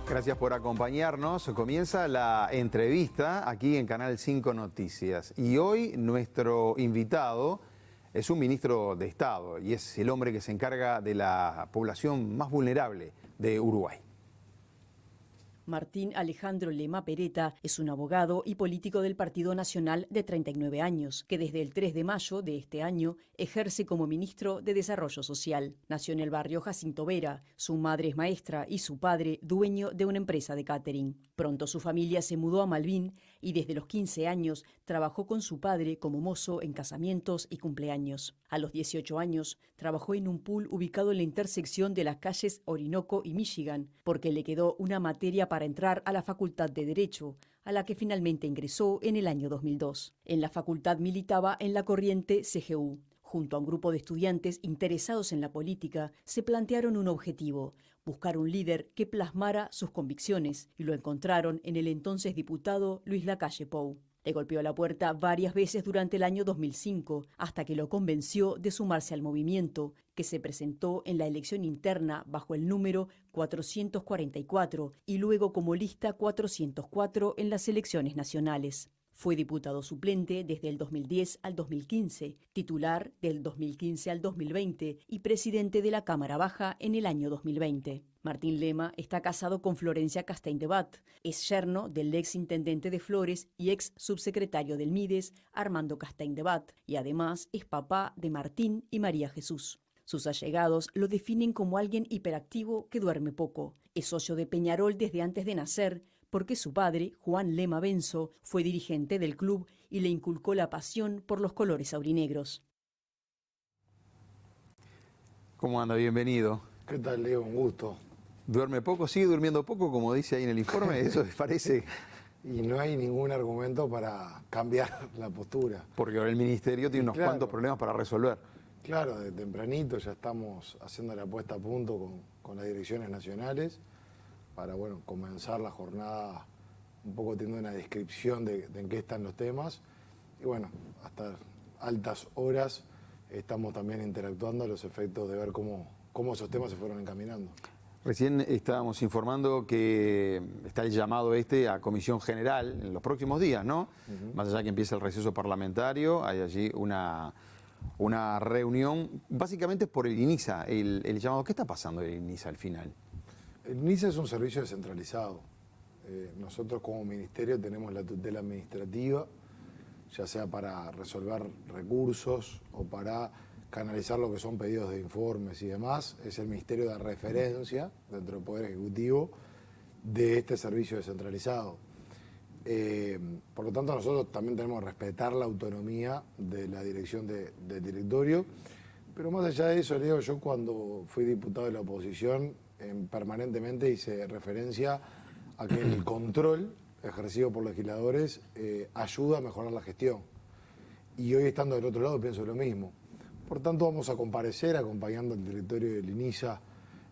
Gracias por acompañarnos. Comienza la entrevista aquí en Canal 5 Noticias. Y hoy nuestro invitado es un ministro de Estado y es el hombre que se encarga de la población más vulnerable de Uruguay. Martín Alejandro Lema Pereta es un abogado y político del Partido Nacional de 39 años, que desde el 3 de mayo de este año ejerce como ministro de Desarrollo Social. Nació en el barrio Jacinto Vera, su madre es maestra y su padre dueño de una empresa de catering. Pronto su familia se mudó a Malvin y desde los 15 años trabajó con su padre como mozo en casamientos y cumpleaños. A los 18 años trabajó en un pool ubicado en la intersección de las calles Orinoco y Michigan, porque le quedó una materia para entrar a la Facultad de Derecho, a la que finalmente ingresó en el año 2002. En la facultad militaba en la corriente CGU. Junto a un grupo de estudiantes interesados en la política, se plantearon un objetivo: buscar un líder que plasmara sus convicciones, y lo encontraron en el entonces diputado Luis Lacalle Pou. Le golpeó la puerta varias veces durante el año 2005, hasta que lo convenció de sumarse al movimiento, que se presentó en la elección interna bajo el número 444 y luego como lista 404 en las elecciones nacionales. Fue diputado suplente desde el 2010 al 2015, titular del 2015 al 2020 y presidente de la Cámara Baja en el año 2020. Martín Lema está casado con Florencia Castaing de Bat. Es yerno del ex intendente de Flores y ex subsecretario del Mides, Armando Castaing de Bat, y además es papá de Martín y María Jesús. Sus allegados lo definen como alguien hiperactivo que duerme poco. Es socio de Peñarol desde antes de nacer, porque su padre, Juan Lema Benzo, fue dirigente del club y le inculcó la pasión por los colores aurinegros. ¿Cómo anda? Bienvenido. ¿Qué tal, Leo? Un gusto. ¿Duerme poco? ¿Sigue durmiendo poco, como dice ahí en el informe? ¿Eso les parece? Y no hay ningún argumento para cambiar la postura. Porque ahora el ministerio tiene unos Claro. cuantos problemas para resolver. Claro, de tempranito ya estamos haciendo la puesta a punto con las direcciones nacionales para, bueno, comenzar la jornada un poco teniendo una descripción de en qué están los temas. Y bueno, hasta altas horas estamos también interactuando a los efectos de ver cómo esos temas se fueron encaminando. Recién estábamos informando que está el llamado a Comisión General en los próximos días, ¿no? Más allá que empiece el receso parlamentario, hay allí una reunión, básicamente es por el INISA, el llamado. ¿Qué está pasando en el INISA al final? El INISA es un servicio descentralizado. Nosotros como ministerio tenemos la tutela administrativa, ya sea para resolver recursos o para canalizar lo que son pedidos de informes y demás. Es el ministerio de referencia dentro del Poder Ejecutivo de este servicio descentralizado. Por lo tanto, nosotros también tenemos que respetar la autonomía de la dirección del directorio. Pero más allá de eso, Leo, yo cuando fui diputado de la oposición, permanentemente hice referencia a que el control ejercido por legisladores ayuda a mejorar la gestión. Y hoy, estando del otro lado, pienso lo mismo. Por tanto, vamos a comparecer acompañando al directorio del INISA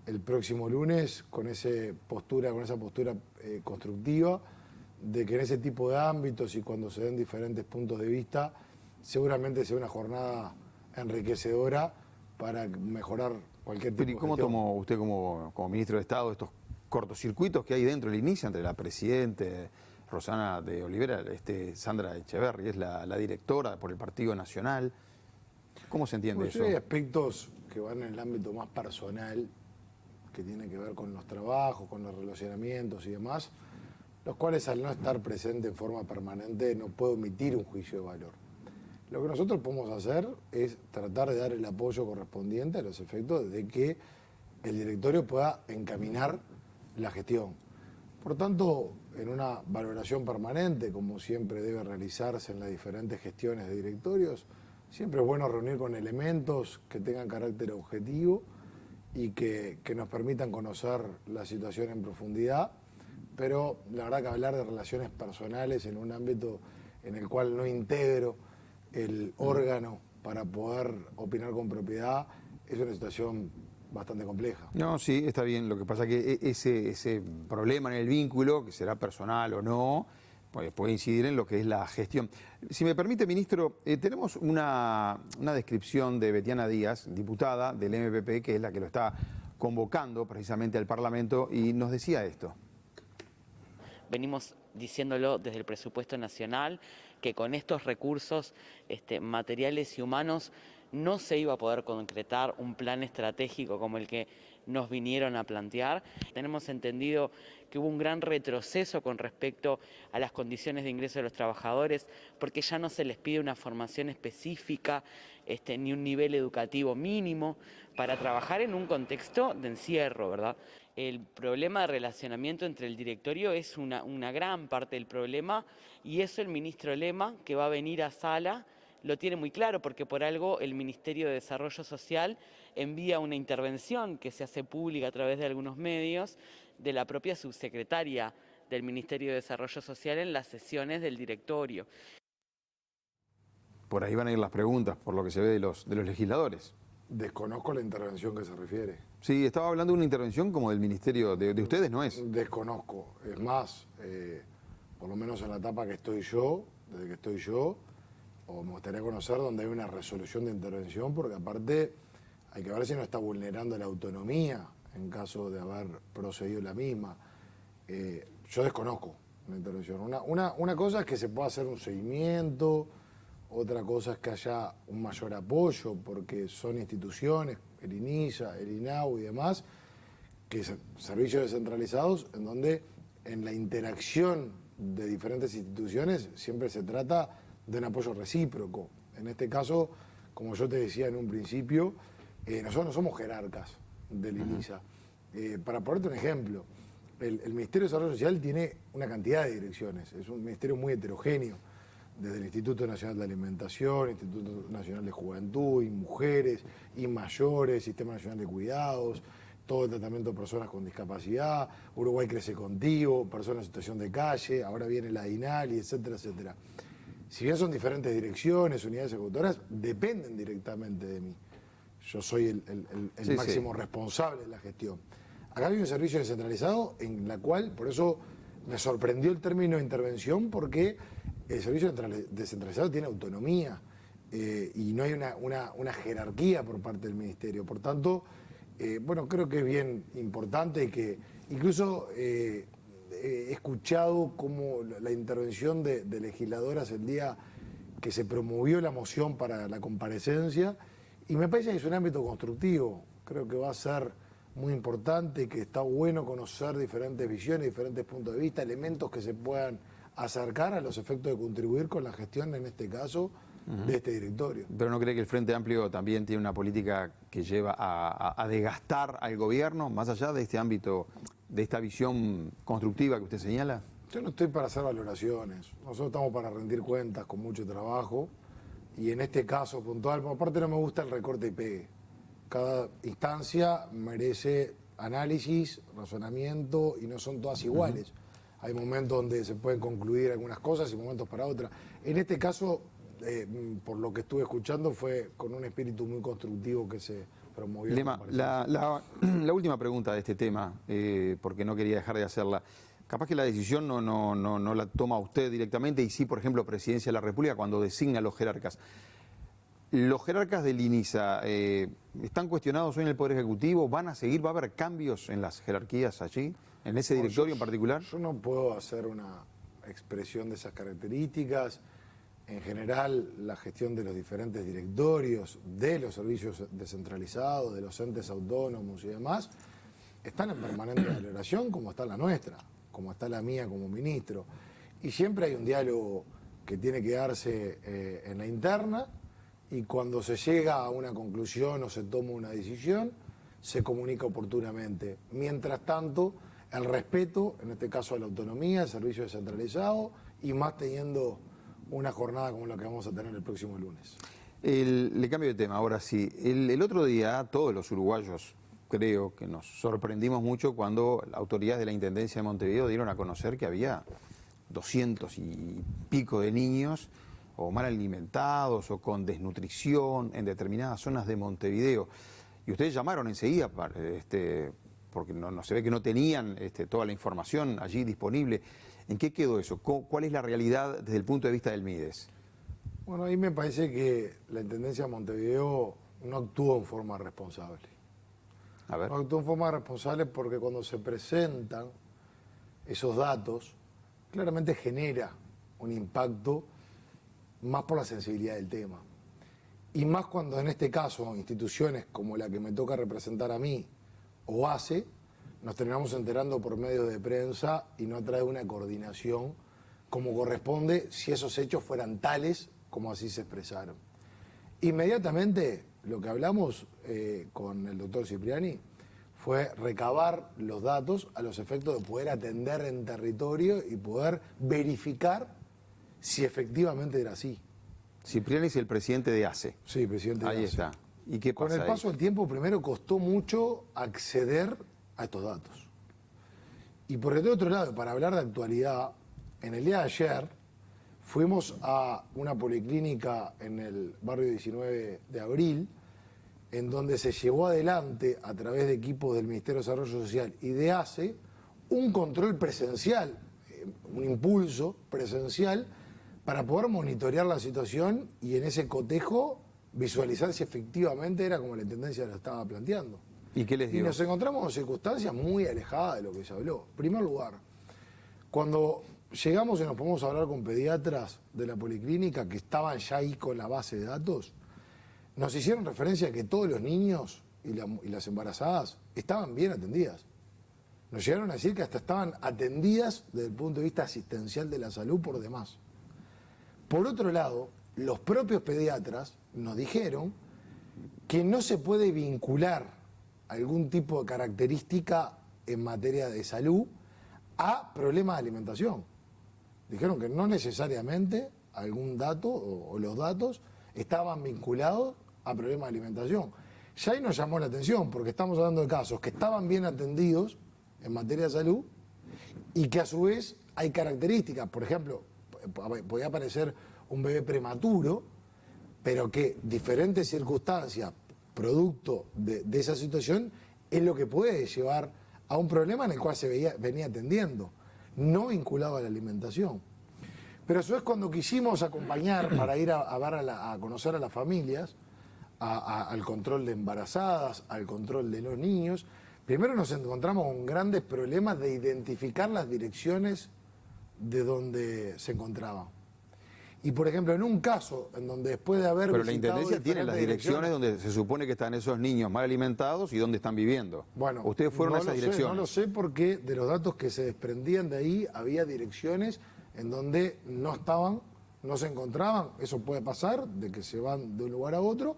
el próximo lunes con esa postura constructiva de que en ese tipo de ámbitos y cuando se den diferentes puntos de vista, seguramente sea una jornada enriquecedora para mejorar cualquier tipo de gestión. ¿Y cómo tomó usted como ministro de Estado estos cortocircuitos que hay dentro del INISA entre la presidente Rosana de Olivera, Sandra Echeverri, es la directora por el Partido Nacional? ¿Cómo se entiende eso? Hay aspectos que van en el ámbito más personal, que tiene que ver con los trabajos, con los relacionamientos y demás, los cuales al no estar presente en forma permanente no puedo emitir un juicio de valor. Lo que nosotros podemos hacer es tratar de dar el apoyo correspondiente a los efectos de que el directorio pueda encaminar la gestión. Por tanto, en una valoración permanente, como siempre debe realizarse en las diferentes gestiones de directorios, siempre es bueno reunir con elementos que tengan carácter objetivo y que nos permitan conocer la situación en profundidad, pero la verdad que hablar de relaciones personales en un ámbito en el cual no integro el órgano para poder opinar con propiedad es una situación bastante compleja. No, sí, está bien. Lo que pasa es que ese problema en el vínculo, que será personal o no, pues puede incidir en lo que es la gestión. Si me permite, ministro, tenemos una descripción de Betiana Díaz, diputada del MPP, que es la que lo está convocando precisamente al Parlamento, y nos decía esto. venimos diciéndolo desde el presupuesto nacional, que con estos recursos materiales y humanos no se iba a poder concretar un plan estratégico como el que nos vinieron a plantear. Tenemos entendido que hubo un gran retroceso con respecto a las condiciones de ingreso de los trabajadores, porque ya no se les pide una formación específica, ni un nivel educativo mínimo para trabajar en un contexto de encierro, ¿verdad? El problema de relacionamiento entre el directorio es una gran parte del problema, y eso el ministro Lema, que va a venir a Sala, lo tiene muy claro, porque por algo el Ministerio de Desarrollo Social envía una intervención que se hace pública a través de algunos medios de la propia subsecretaria del Ministerio de Desarrollo Social en las sesiones del directorio. Por ahí van a ir las preguntas, por lo que se ve de los legisladores. Desconozco la intervención que se refiere. Sí, estaba hablando de una intervención como del ministerio de ustedes, ¿no es? Desconozco. Es más, por lo menos en la etapa que estoy yo, desde que estoy yo, o me gustaría conocer dónde hay una resolución de intervención, porque aparte hay que ver si no está vulnerando la autonomía en caso de haber procedido la misma. Yo desconozco una intervención. Una cosa es que se pueda hacer un seguimiento, otra cosa es que haya un mayor apoyo, porque son instituciones, el INISA, el INAU y demás, que son servicios descentralizados, en donde en la interacción de diferentes instituciones siempre se trata de un apoyo recíproco. En este caso, como yo te decía en un principio, nosotros no somos jerarcas del INISA. Para ponerte un ejemplo, el Ministerio de Desarrollo Social tiene una cantidad de direcciones, es un ministerio muy heterogéneo, desde el Instituto Nacional de Alimentación, Instituto Nacional de Juventud, y Mujeres, y Mayores, Sistema Nacional de Cuidados, todo el tratamiento de personas con discapacidad, Uruguay Crece Contigo, personas en situación de calle, ahora viene la DINALI, etcétera, etcétera. Si bien son diferentes direcciones, unidades ejecutoras, dependen directamente de mí. Yo soy el máximo responsable de la gestión. Acá hay un servicio descentralizado en la cual, por eso me sorprendió el término de intervención, porque el servicio descentralizado tiene autonomía y no hay una jerarquía por parte del ministerio. Por tanto, bueno, creo que es bien importante que incluso he escuchado como la intervención de legisladoras el día que se promovió la moción para la comparecencia, y me parece que es un ámbito constructivo. Creo que va a ser muy importante, que está bueno conocer diferentes visiones, diferentes puntos de vista, elementos que se puedan acercar a los efectos de contribuir con la gestión, en este caso, de este directorio. ¿Pero no cree que el Frente Amplio también tiene una política que lleva a desgastar al gobierno, más allá de este ámbito, de esta visión constructiva que usted señala? Yo no estoy para hacer valoraciones. Nosotros estamos para rendir cuentas con mucho trabajo, y en este caso puntual, por aparte no me gusta el recorte y pegue. Cada instancia merece análisis, razonamiento, y no son todas iguales. Hay momentos donde se pueden concluir algunas cosas y momentos para otras. En este caso, por lo que estuve escuchando, fue con un espíritu muy constructivo que se promovió. Lema, la última pregunta de este tema, porque no quería dejar de hacerla. Capaz que la decisión no la toma usted directamente, y sí, por ejemplo, Presidencia de la República cuando designa a los jerarcas. ¿Los jerarcas del INISA están cuestionados hoy en el Poder Ejecutivo? ¿Van a seguir? ¿Va a haber cambios en las jerarquías allí, en ese directorio en particular? Yo no puedo hacer una expresión de esas características. En general, la gestión de los diferentes directorios, de los servicios descentralizados, de los entes autónomos y demás, están en permanente valoración, como está la nuestra, como está la mía como ministro. Y siempre hay un diálogo que tiene que darse en la interna, y cuando se llega a una conclusión o se toma una decisión, se comunica oportunamente. Mientras tanto, el respeto, en este caso a la autonomía, al servicio descentralizado, y más teniendo una jornada como la que vamos a tener el próximo lunes. Le cambio de tema, ahora sí. El otro día, todos los uruguayos, creo que nos sorprendimos mucho cuando las autoridades de la Intendencia de Montevideo dieron a conocer que había 200 y pico de niños o mal alimentados o con desnutrición en determinadas zonas de Montevideo. Y ustedes llamaron enseguida, porque no se ve que no tenían toda la información allí disponible. ¿En qué quedó eso? ¿Cuál es la realidad desde el punto de vista del MIDES? Bueno, ahí me parece que la Intendencia de Montevideo no actuó en forma responsable. A ver. No actuó en forma responsable porque cuando se presentan esos datos, claramente genera un impacto más por la sensibilidad del tema. Y más cuando en este caso instituciones como la que me toca representar a mí o ACE, nos terminamos enterando por medios de prensa y no trae una coordinación como corresponde si esos hechos fueran tales como así se expresaron. Inmediatamente lo que hablamos con el doctor Cipriani fue recabar los datos a los efectos de poder atender en territorio y poder verificar si efectivamente era así. Cipriani es el presidente de ACE. Sí, presidente de Ahí ACE. está. ¿Y qué pasa Con el paso del tiempo, primero costó mucho acceder a estos datos. Y por el otro lado, para hablar de actualidad, en el día de ayer fuimos a una policlínica en el barrio 19 de abril, en donde se llevó adelante, a través de equipos del Ministerio de Desarrollo Social y de ACE, un control presencial, un impulso presencial, para poder monitorear la situación y en ese cotejo visualizar si efectivamente era como la Intendencia lo estaba planteando. ¿Y qué les dio? Y nos encontramos en circunstancias muy alejadas de lo que se habló. En primer lugar, cuando llegamos y nos podemos hablar con pediatras de la policlínica que estaban ya ahí con la base de datos, nos hicieron referencia a que todos los niños y las embarazadas estaban bien atendidas. Nos llegaron a decir que hasta estaban atendidas desde el punto de vista asistencial de la salud por demás. Por otro lado, los propios pediatras nos dijeron que no se puede vincular algún tipo de característica en materia de salud a problemas de alimentación. Dijeron que no necesariamente algún dato o los datos estaban vinculados a problemas de alimentación. Ya ahí nos llamó la atención, porque estamos hablando de casos que estaban bien atendidos en materia de salud y que a su vez hay características. Por ejemplo, podía aparecer un bebé prematuro, pero que diferentes circunstancias, producto de esa situación, es lo que puede llevar a un problema en el cual se venía atendiendo, no vinculado a la alimentación. Pero eso es cuando quisimos acompañar para ir a conocer a las familias, al control de embarazadas, al control de los niños. Primero nos encontramos con grandes problemas de identificar las direcciones de donde se encontraban. Y por ejemplo, en un caso en donde después de haber Pero la visitado Intendencia tiene las direcciones direcciones donde se supone que están esos niños mal alimentados y dónde están viviendo. Bueno, ustedes fueron a esas direcciones. No lo sé porque de los datos que se desprendían de ahí había direcciones en donde no estaban, no se encontraban. Eso puede pasar, de que se van de un lugar a otro,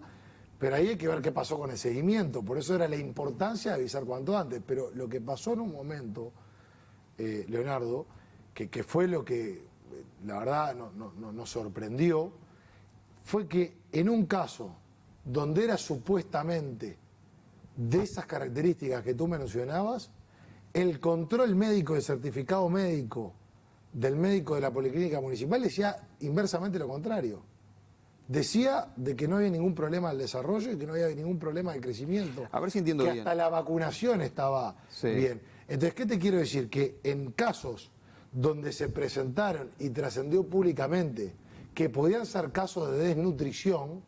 pero ahí hay que ver qué pasó con el seguimiento. Por eso era la importancia de avisar cuanto antes. Pero lo que pasó en un momento, Leonardo, que fue lo que la verdad nos sorprendió, fue que en un caso donde era supuestamente de esas características que tú mencionabas, el control médico, el certificado médico del médico de la Policlínica Municipal decía inversamente lo contrario. Decía de que no había ningún problema del desarrollo y que no había ningún problema del crecimiento. A ver si entiendo que bien. hasta la vacunación estaba bien. Entonces, ¿qué te quiero decir? Que en casos donde se presentaron y trascendió públicamente que podían ser casos de desnutrición,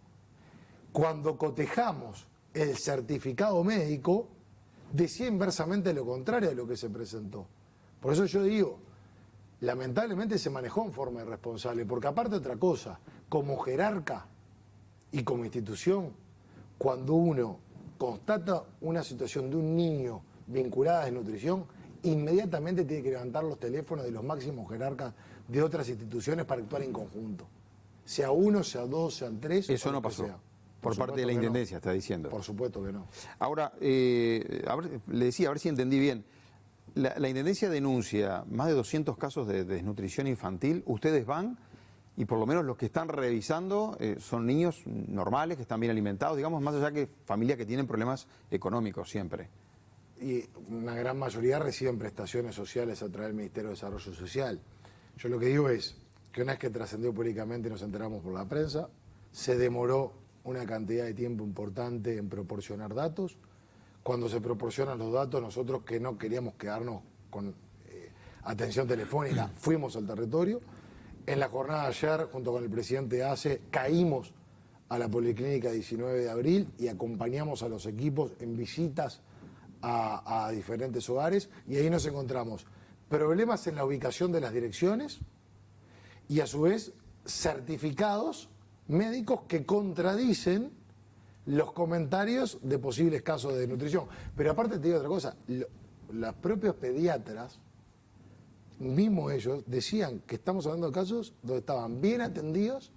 cuando cotejamos el certificado médico, decía inversamente lo contrario a lo que se presentó. Por eso yo digo, lamentablemente se manejó en forma irresponsable, porque aparte otra cosa, como jerarca y como institución, cuando uno constata una situación de un niño vinculada a desnutrición, inmediatamente tiene que levantar los teléfonos de los máximos jerarcas de otras instituciones para actuar en conjunto. Sea uno, sea dos, sean tres. Eso no pasó. Por parte de la Intendencia, está diciendo. Por supuesto que no. Ahora, le decía, a ver si entendí bien. La Intendencia denuncia más de 200 casos de desnutrición infantil. Ustedes van y por lo menos los que están revisando son niños normales, que están bien alimentados, digamos, más allá que familias que tienen problemas económicos siempre. Y una gran mayoría reciben prestaciones sociales a través del Ministerio de Desarrollo Social. Yo lo que digo es que una vez que trascendió públicamente nos enteramos por la prensa, se demoró una cantidad de tiempo importante en proporcionar datos. Cuando se proporcionan los datos, nosotros que no queríamos quedarnos con atención telefónica, fuimos al territorio. En la jornada de ayer, junto con el presidente ACE, caímos a la Policlínica 19 de abril y acompañamos a los equipos en visitas a diferentes hogares, y ahí nos encontramos problemas en la ubicación de las direcciones y a su vez certificados médicos que contradicen los comentarios de posibles casos de desnutrición. Pero aparte te digo otra cosa, los propios pediatras, mismo ellos, decían que estamos hablando de casos donde estaban bien atendidos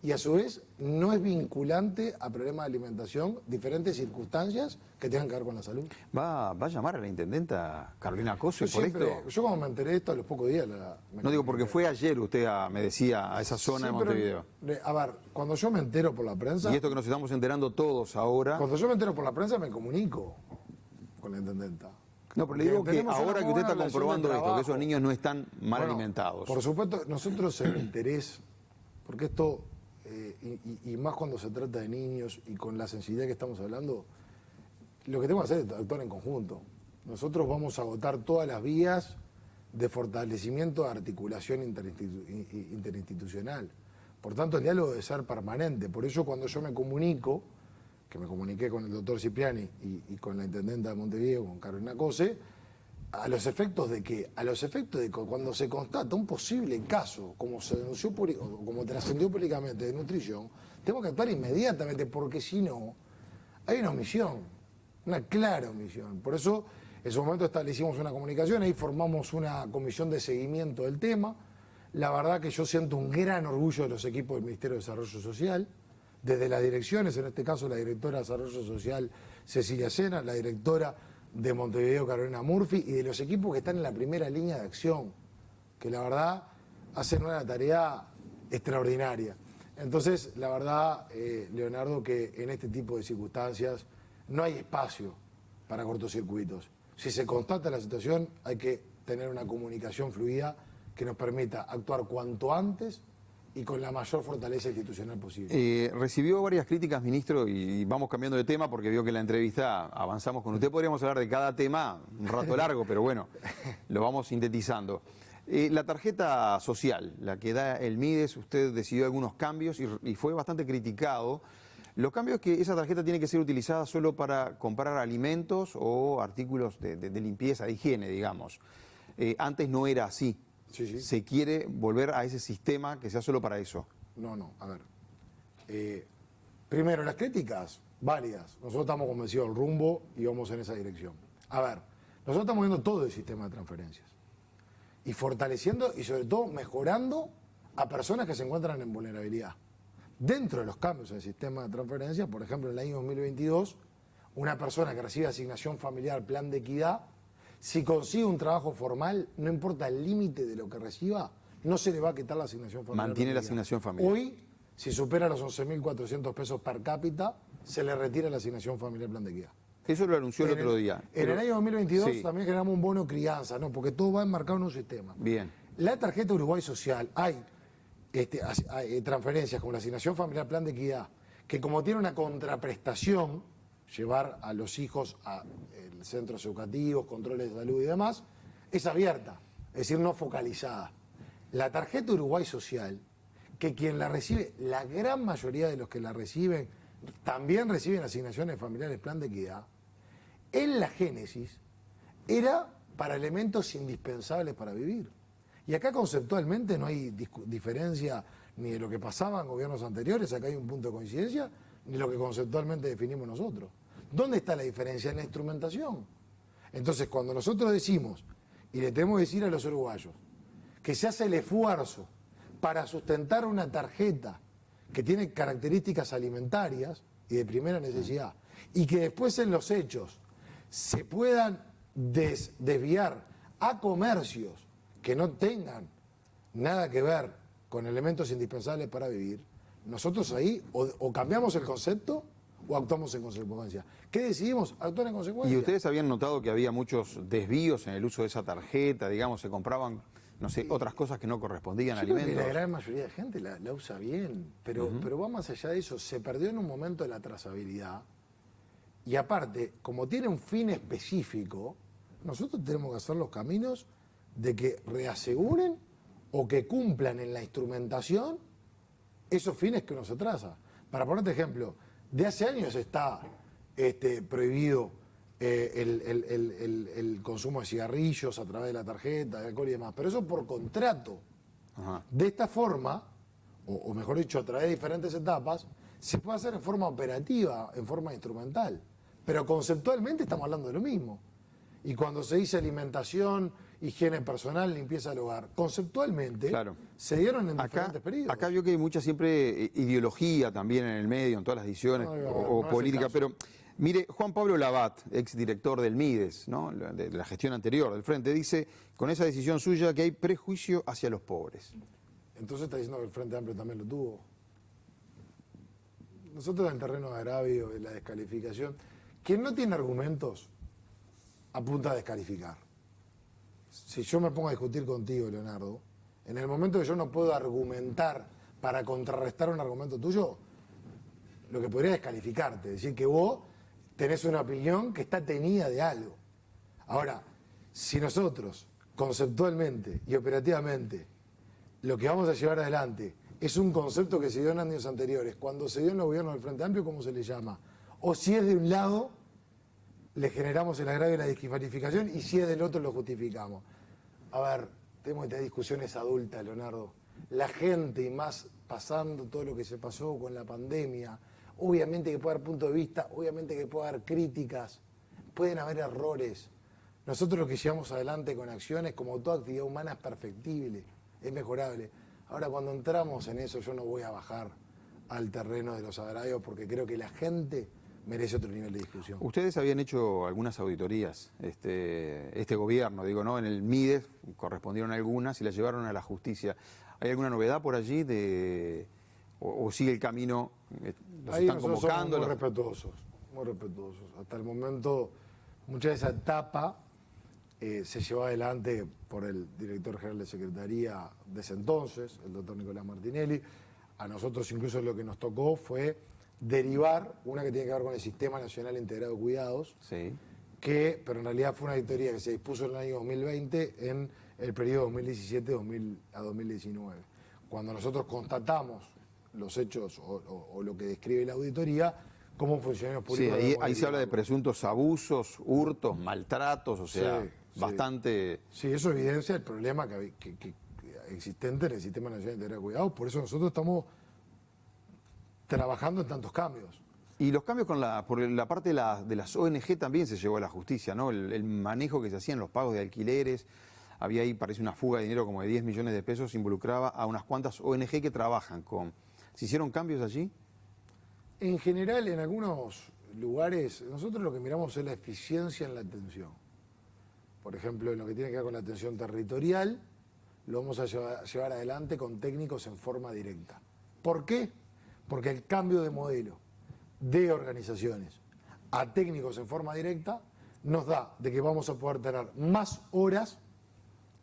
y a su vez no es vinculante a problemas de alimentación, diferentes circunstancias que tengan que ver con la salud. ¿Va a llamar a la intendenta Carolina Cose por esto? Yo como me enteré de esto a los pocos días... No digo porque fue ayer, usted me decía, a esa zona de Montevideo. A ver, cuando yo me entero por la prensa... Y esto que nos estamos enterando todos ahora... Cuando yo me entero por la prensa me comunico con la intendenta. No, pero le digo que ahora que usted está comprobando esto, que esos niños no están mal alimentados. Por supuesto, nosotros el interés, porque esto, y más cuando se trata de niños y con la sensibilidad que estamos hablando, lo que tenemos que hacer es actuar en conjunto. Nosotros vamos a agotar todas las vías de fortalecimiento de articulación interinstitucional. Por tanto, el diálogo debe ser permanente. Por eso cuando yo me comunico, que me comuniqué con el doctor Cipriani y con la intendenta de Montevideo, con Carolina Cose, a los efectos de que cuando se constata un posible caso, como se denunció como trascendió públicamente de nutrición, tengo que actuar inmediatamente, porque si no, hay una omisión, una clara omisión. Por eso, en su momento establecimos una comunicación, ahí formamos una comisión de seguimiento del tema. La verdad que yo siento un gran orgullo de los equipos del Ministerio de Desarrollo Social, desde las direcciones, en este caso la directora de Desarrollo Social Cecilia Sena, la directora de Montevideo Carolina Murphy, y de los equipos que están en la primera línea de acción, que la verdad hacen una tarea extraordinaria. Entonces, la verdad, Leonardo, que en este tipo de circunstancias no hay espacio para cortocircuitos. Si se constata la situación, hay que tener una comunicación fluida que nos permita actuar cuanto antes y con la mayor fortaleza institucional posible. Recibió varias críticas, ministro, y vamos cambiando de tema porque veo que en la entrevista avanzamos con usted. Podríamos hablar de cada tema un rato largo, pero bueno, lo vamos sintetizando. La tarjeta social, la que da el Mides, usted decidió algunos cambios y fue bastante criticado. Los cambios es que esa tarjeta tiene que ser utilizada solo para comprar alimentos o artículos de limpieza, de higiene, digamos. Antes no era así. Sí. ¿Se quiere volver a ese sistema que sea solo para eso? No, a ver. Primero, las críticas, válidas. Nosotros estamos convencidos del rumbo y vamos en esa dirección. A ver, nosotros estamos viendo todo el sistema de transferencias. Y fortaleciendo y sobre todo mejorando a personas que se encuentran en vulnerabilidad. Dentro de los cambios en el sistema de transferencias, por ejemplo, en el año 2022, una persona que recibe asignación familiar, plan de equidad, si consigue un trabajo formal, no importa el límite de lo que reciba, no se le va a quitar la asignación familiar. Mantiene la asignación familiar. Hoy, si supera los 11.400 pesos per cápita, se le retira la asignación familiar plan de equidad. Eso lo anunció el otro día. En el año 2022 sí, también generamos un bono crianza, ¿no? Porque todo va enmarcado en un sistema. Bien. La tarjeta Uruguay Social, hay transferencias como la asignación familiar plan de equidad, que como tiene una contraprestación, llevar a los hijos a centros educativos, controles de salud y demás, es abierta, es decir, no focalizada. La tarjeta Uruguay Social, que quien la recibe, la gran mayoría de los que la reciben, también reciben asignaciones familiares plan de equidad, en la génesis era para elementos indispensables para vivir. Y acá conceptualmente no hay diferencia ni de lo que pasaba en gobiernos anteriores, acá hay un punto de coincidencia, ni lo que conceptualmente definimos nosotros. ¿Dónde está la diferencia? En la instrumentación. Entonces, cuando nosotros decimos, y le tenemos que decir a los uruguayos, que se hace el esfuerzo para sustentar una tarjeta que tiene características alimentarias y de primera necesidad, y que después en los hechos se puedan desviar a comercios que no tengan nada que ver con elementos indispensables para vivir, nosotros ahí o cambiamos el concepto o actuamos en consecuencia. ¿Qué decidimos? Actuar en consecuencia. ¿Y ustedes habían notado que había muchos desvíos en el uso de esa tarjeta? Digamos, se compraban, no sé, otras cosas que no correspondían a alimentos. Creo que la gran mayoría de gente la usa bien, pero va más allá de eso. Se perdió en un momento de la trazabilidad y aparte, como tiene un fin específico, nosotros tenemos que hacer los caminos de que reaseguren o que cumplan en la instrumentación esos fines que uno se traza. Para ponerte ejemplo, de hace años está prohibido el consumo de cigarrillos a través de la tarjeta, de alcohol y demás, pero eso por contrato. Ajá. De esta forma, o mejor dicho, a través de diferentes etapas, se puede hacer en forma operativa, en forma instrumental. Pero conceptualmente estamos hablando de lo mismo. Y cuando se dice alimentación, higiene personal, limpieza del hogar, conceptualmente Claro. se dieron en diferentes periodos. Acá vio que hay mucha siempre ideología también en el medio, en todas las decisiones, No, o no es política, el caso. pero mire, Juan Pablo Labat, exdirector del MIDES, ¿no? de la gestión anterior del Frente, dice con esa decisión suya que hay prejuicio hacia los pobres. Entonces está diciendo que el Frente Amplio también lo tuvo. Nosotros en el terreno de agravio, de la descalificación, quien no tiene argumentos apunta a descalificar. Si yo me pongo a discutir contigo, Leonardo, en el momento que yo no puedo argumentar para contrarrestar un argumento tuyo, lo que podría es descalificarte, decir que vos tenés una opinión que está teñida de algo. Ahora, si nosotros, conceptualmente y operativamente, lo que vamos a llevar adelante es un concepto que se dio en años anteriores, cuando se dio en los gobiernos del Frente Amplio, ¿cómo se le llama? O si es de un lado, le generamos el agravio y la descalificación, y si es del otro, lo justificamos. A ver, tenemos que tener discusiones adultas, Leonardo. La gente, y más pasando todo lo que se pasó con la pandemia, obviamente que puede haber puntos de vista, obviamente que puede haber críticas, pueden haber errores. Nosotros lo que llevamos adelante con acciones, como toda actividad humana, es perfectible, es mejorable. Ahora, cuando entramos en eso, yo no voy a bajar al terreno de los agravios, porque creo que la gente merece otro nivel de discusión. Ustedes habían hecho algunas auditorías, este gobierno, digo, ¿no? En el MIDES correspondieron algunas y las llevaron a la justicia. ¿Hay alguna novedad por allí o sigue el camino? ¿Los Ahí están nosotros convocando? somos muy respetuosos. Hasta el momento, mucha de esa etapa se llevó adelante por el director general de Secretaría de ese entonces, el doctor Nicolás Martinelli. A nosotros incluso lo que nos tocó fue derivar una que tiene que ver con el Sistema Nacional Integrado de Cuidados, Sí. pero en realidad fue una auditoría que se dispuso en el año 2020 en el periodo 2017 a 2019. Cuando nosotros constatamos los hechos o lo que describe la auditoría, cómo funcionarios Sí, públicos... ahí se habla de presuntos abusos, hurtos, maltratos, o sea, Sí, sí. bastante... Sí, eso evidencia el problema que existente en el Sistema Nacional Integrado de Cuidados. Por eso nosotros estamos trabajando en tantos cambios. Y los cambios por la parte de las ONG también se llevó a la justicia, ¿no? El manejo que se hacía en los pagos de alquileres, había ahí, parece una fuga de dinero como de 10 millones de pesos, involucraba a unas cuantas ONG que trabajan con... ¿Se hicieron cambios allí? En general, en algunos lugares, nosotros lo que miramos es la eficiencia en la atención. Por ejemplo, en lo que tiene que ver con la atención territorial, lo vamos a llevar adelante con técnicos en forma directa. ¿Por qué? Porque el cambio de modelo de organizaciones a técnicos en forma directa nos da de que vamos a poder tener más horas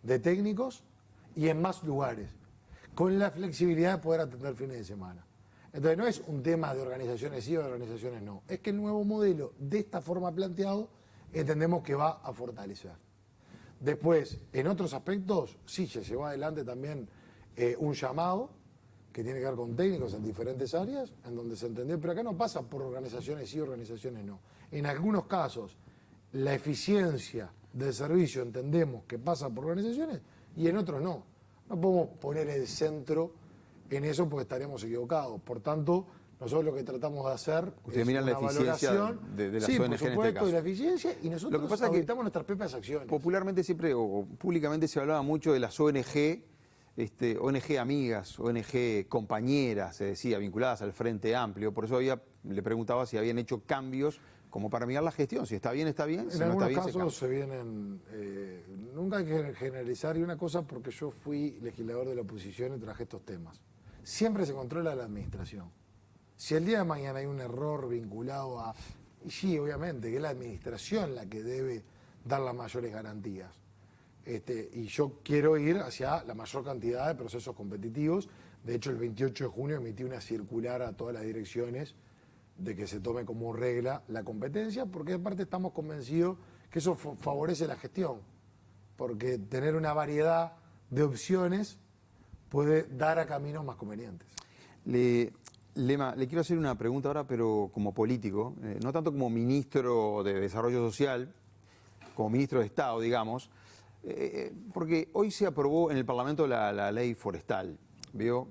de técnicos y en más lugares, con la flexibilidad de poder atender fines de semana. Entonces no es un tema de organizaciones sí o de organizaciones no, es que el nuevo modelo de esta forma planteado entendemos que va a fortalecer. Después, en otros aspectos, sí, se llevó adelante también un llamado que tiene que ver con técnicos en diferentes áreas, en donde se entendió, pero acá no pasa por organizaciones sí, organizaciones no. En algunos casos, la eficiencia del servicio entendemos que pasa por organizaciones y en otros no. No podemos poner el centro en eso porque estaríamos equivocados. Por tanto, nosotros lo que tratamos de hacer Ustedes es miran la una eficiencia valoración, de las sí, ONG por en supuesto, este caso. de la eficiencia, y nosotros Lo que pasa es que auditamos nuestras propias acciones. Popularmente siempre, o públicamente se hablaba mucho de las ONG, ONG amigas, ONG compañeras, se decía, vinculadas al Frente Amplio. Por eso le preguntaba si habían hecho cambios como para mirar la gestión. Si está bien, si En no está algunos bien, casos se vienen, nunca hay que generalizar, y una cosa porque yo fui legislador de la oposición y traje estos temas. Siempre se controla la administración. Si el día de mañana hay un error vinculado a... Y sí, obviamente, que es la administración la que debe dar las mayores garantías. Y yo quiero ir hacia la mayor cantidad de procesos competitivos. De hecho, el 28 de junio emití una circular a todas las direcciones de que se tome como regla la competencia, porque aparte estamos convencidos que eso favorece la gestión, porque tener una variedad de opciones puede dar a caminos más convenientes. Lema, le quiero hacer una pregunta ahora, pero como político, no tanto como ministro de Desarrollo Social, como ministro de Estado, digamos, porque hoy se aprobó en el Parlamento la ley forestal, ¿vio?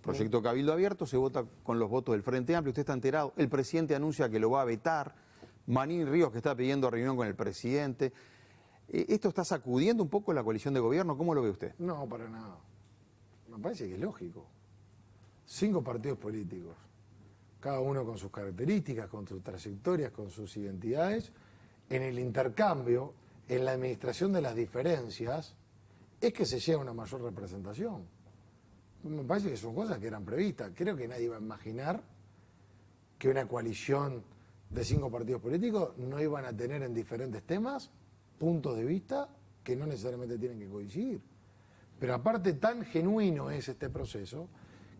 Proyecto Cabildo Abierto, se vota con los votos del Frente Amplio, usted está enterado, el presidente anuncia que lo va a vetar, Manín Ríos que está pidiendo reunión con el presidente. ¿Esto está sacudiendo un poco la coalición de gobierno? ¿Cómo lo ve usted? No, para nada. Me parece que es lógico. 5 partidos políticos, cada uno con sus características, con sus trayectorias, con sus identidades, en el intercambio, en la administración de las diferencias, es que se llega a una mayor representación. Me parece que son cosas que eran previstas. Creo que nadie iba a imaginar que una coalición de 5 partidos políticos no iban a tener en diferentes temas puntos de vista que no necesariamente tienen que coincidir. Pero aparte tan genuino es este proceso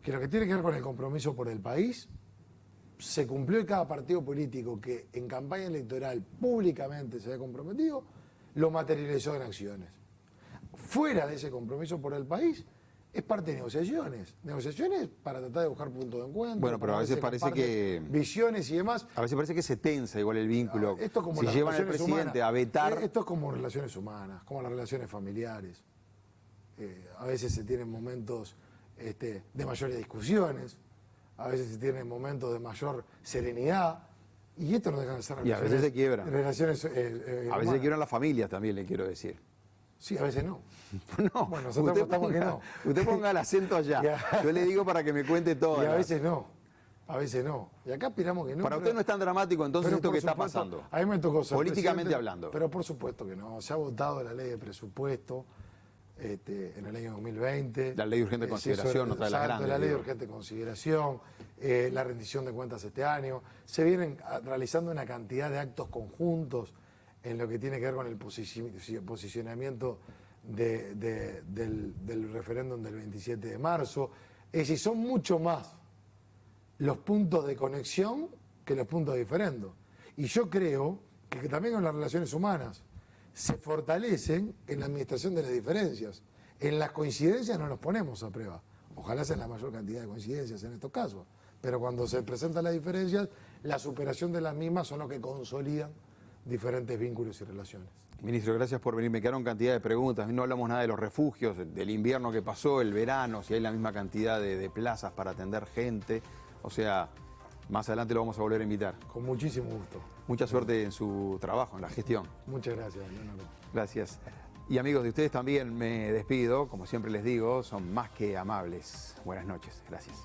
que lo que tiene que ver con el compromiso por el país se cumplió y cada partido político que en campaña electoral públicamente se había comprometido lo materializó en acciones. Fuera de ese compromiso por el país es parte de negociaciones para tratar de buscar puntos de encuentro. Bueno, pero a veces parece que visiones y demás. A veces parece que se tensa igual el vínculo. Esto como si las llevan al relaciones presidente humanas. a vetar. Esto es como relaciones humanas, como las relaciones familiares. A veces se tienen momentos de mayores discusiones, a veces se tienen momentos de mayor serenidad, y esto no deja de ser relaciones. Y a veces se quiebran. Relaciones, A veces se quiebran las familias también, le quiero decir. Sí, a veces no. No, Bueno, nosotros votamos que no. Usted ponga el acento allá. Yo le digo para que me cuente todo. Y a veces no. A veces no. Y acá aspiramos que no. Para usted no es tan dramático entonces esto que está pasando. A mí me tocó ser políticamente hablando. Pero por supuesto que no. Se ha votado la ley de presupuesto en el año 2020. La ley de urgente consideración, otra de las grandes. La ley de urgente consideración, la rendición de cuentas este año. Se vienen realizando una cantidad de actos conjuntos en lo que tiene que ver con el posicionamiento del referéndum del 27 de marzo. Es decir, son mucho más los puntos de conexión que los puntos de diferendo. Y yo creo que también con las relaciones humanas se fortalecen en la administración de las diferencias. En las coincidencias no nos ponemos a prueba. Ojalá sea la mayor cantidad de coincidencias en estos casos. Pero cuando se presentan las diferencias, la superación de las mismas son los que consolidan diferentes vínculos y relaciones. Ministro, gracias por venir. Me quedaron cantidad de preguntas. No hablamos nada de los refugios, del invierno que pasó, el verano, si hay la misma cantidad de plazas para atender gente. O sea, más adelante lo vamos a volver a invitar. Con muchísimo gusto. Mucha suerte en su trabajo, en la gestión. Muchas gracias, Leonardo. Gracias. Y amigos, de ustedes también me despido. Como siempre les digo, son más que amables. Buenas noches. Gracias.